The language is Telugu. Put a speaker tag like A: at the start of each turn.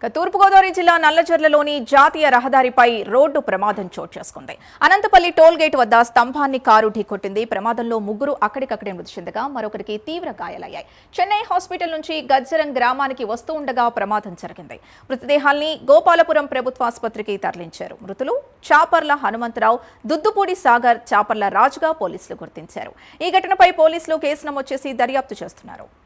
A: తూర్పుగోదావరి జిల్లా నల్లజర్లలోని జాతీయ రహదారిపై రోడ్డు ప్రమాదం చోటు చేసుకుంది. అనంతపల్లి టోల్ గేట్ వద్ద స్తంభాన్ని కారు ఢీకొట్టింది. ప్రమాదంలో ముగ్గురు అక్కడికక్కడే మృతి చెందగా మరొకరికి తీవ్ర గాయాలయ్యాయి. చెన్నై హాస్పిటల్ నుంచి గజ్జరం గ్రామానికి వస్తూ ఉండగా ప్రమాదం జరిగింది. మృతదేహాల్ని గోపాలపురం ప్రభుత్వాసుపత్రికి తరలించారు. మృతులు చాపర్ల హనుమంతరావు, దుద్దుపూడి సాగర్, చాపర్ల రాజుగా పోలీసులు గుర్తించారు. ఈ ఘటనపై పోలీసులు కేసు నమోదు చేసి దర్యాప్తు చేస్తున్నారు.